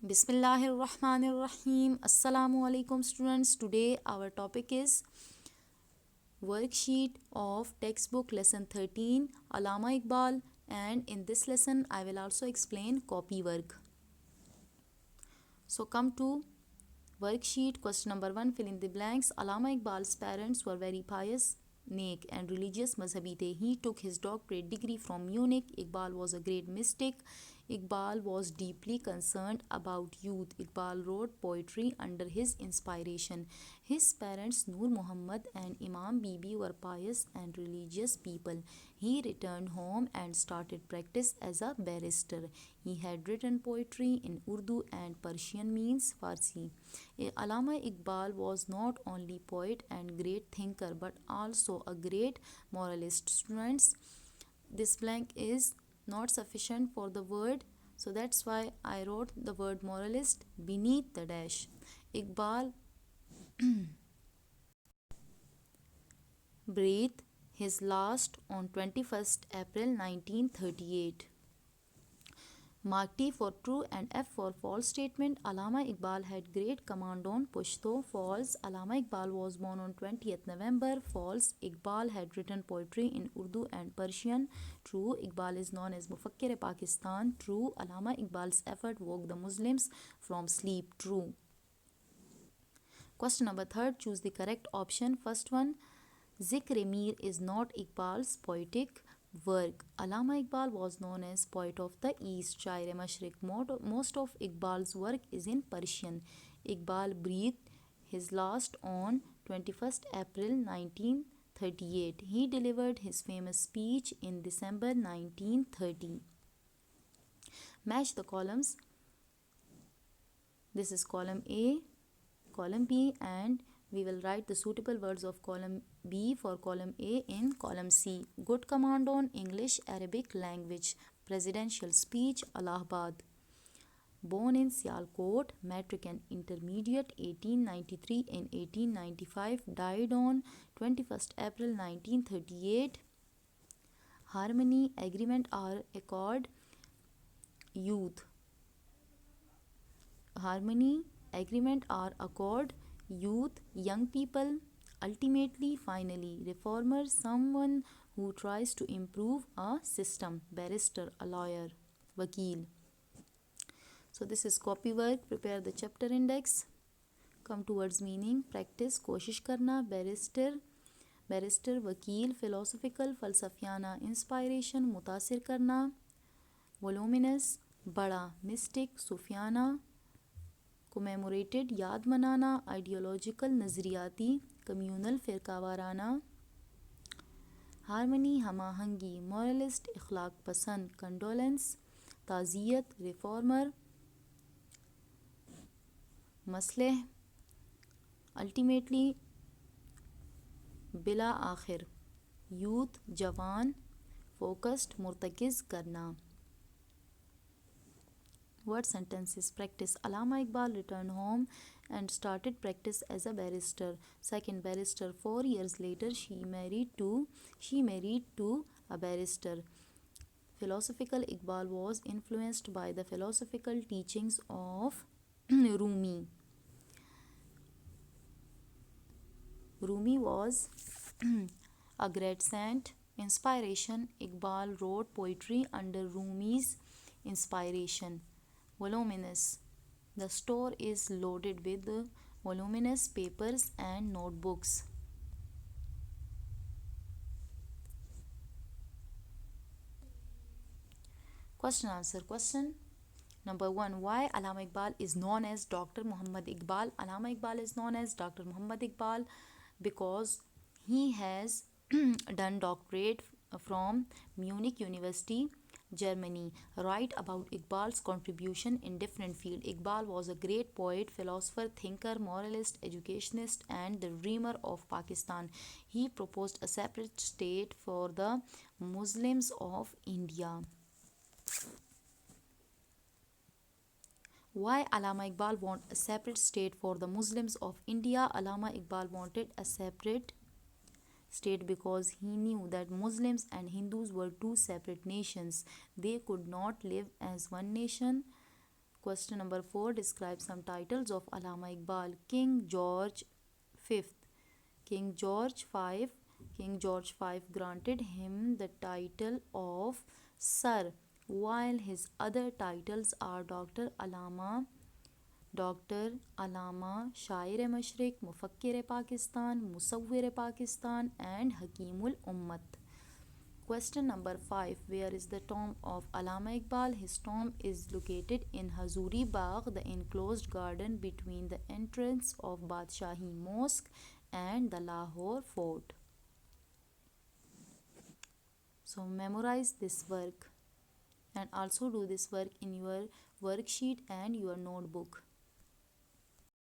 Bismillahirrahmanirrahim. Assalamu alaikum students. Today our topic is worksheet of textbook lesson 13 Allama Iqbal, and in this lesson I will also explain copy work. So come to worksheet. Question number 1, fill in the blanks. Allama Iqbal's parents were very pious, neck and religious मजहबी थे. He took his doctorate degree from Munich. Iqbal was a great mystic. Iqbal was deeply concerned about youth. Iqbal wrote poetry under his inspiration. His parents Noor Muhammad and Imam Bibi were pious and religious people. He returned home and started practice as a barrister. He had written poetry in Urdu and Persian means Farsi. Allama Iqbal was not only poet and great thinker but also a great moralist. Students, this blank is not sufficient for the word, so that's why I wrote the word moralist beneath the dash. Iqbal breathed his last on 21st April 1938. Mark T for true and F for false statement. Allama Iqbal had great command on Pashto. False. Allama Iqbal was born on 20th November. False. Iqbal had written poetry in Urdu and Persian. True. Iqbal is known as Mufakkir-e-Pakistan. True. Allama Iqbal's effort woke the Muslims from sleep. True. Question number 3, choose the correct option. First one, Zikr-e-Mir is not Iqbal's poetic work. Allama Iqbal was known as poet of the East. Shair-e-Mashriq. Most of Iqbal's work is in Persian. Iqbal breathed his last on 21st April 1938. He delivered his famous speech in December 1930. Match the columns. This is column A, column B, and we will write the suitable words of column B for column A in column C. Good command on English Arabic language. Presidential speech Allahabad. Born in Sialkot, matric and intermediate 1893 and 1895. Died on 21st April 1938. Harmony, agreement or accord. Youth. Harmony, agreement or accord. Youth, young people. Ultimately, finally. Reformer, someone who tries to improve a system. Barrister, a lawyer. Vakil. So this is copy work. Prepare the chapter index. Come towards meaning. Practice, कोशिश करना. Barrister, वकील. Philosophical, falsafiana. Inspiration, मुतासिर करना. Voluminous, बड़ा. Mystic, सूफियाना. Commemorated, याद मनाना. Ideological, नज़रियाती. Communal, फ़िरकावाराना. Harmony, हमाहंगी. Moralist, इखलाक पसंद. Condolence, ताज़ियत. Reformer, मसलह. Ultimately, बिला आखिर. Youth, जवान. Focused, मुर्तकिज़ करना. Word sentences. Practice. Allama Iqbal returned home and started practice as a barrister. Second, barrister. 4 years later, she married to a barrister. Philosophical. Iqbal was influenced by the philosophical teachings of Rumi. Rumi was a great saint. Inspiration. Iqbal wrote poetry under Rumi's inspiration. Voluminous. The store is loaded with voluminous papers and notebooks. Question answer. Question number 1. Why Allama Iqbal is known as Dr. Muhammad Iqbal? Allama Iqbal is known as Dr. Muhammad Iqbal because he has done doctorate from Munich University, Germany. Write about Iqbal's contribution in different fields. Iqbal was a great poet, philosopher, thinker, moralist, educationist, and the dreamer of Pakistan. He proposed a separate state for the Muslims of India. Why Allama Iqbal wanted a separate state for the Muslims of India? Allama Iqbal wanted a separate state because he knew that Muslims and Hindus were two separate nations. They could not live as one nation. Question number 4. Describe some titles of Allama Iqbal. King George V. King George V. King George V granted him the title of Sir, while his other titles are Dr. Allama, Shair Mashriq, Mufakkir Pakistan, Musawwir Pakistan, and Hakimul Ummat. Question number 5. Where is the tomb of Allama Iqbal? His tomb is located in Hazuri Bagh, the enclosed garden between the entrance of Badshahi Mosque and the Lahore Fort. So memorize this work and also do this work in your worksheet and your notebook.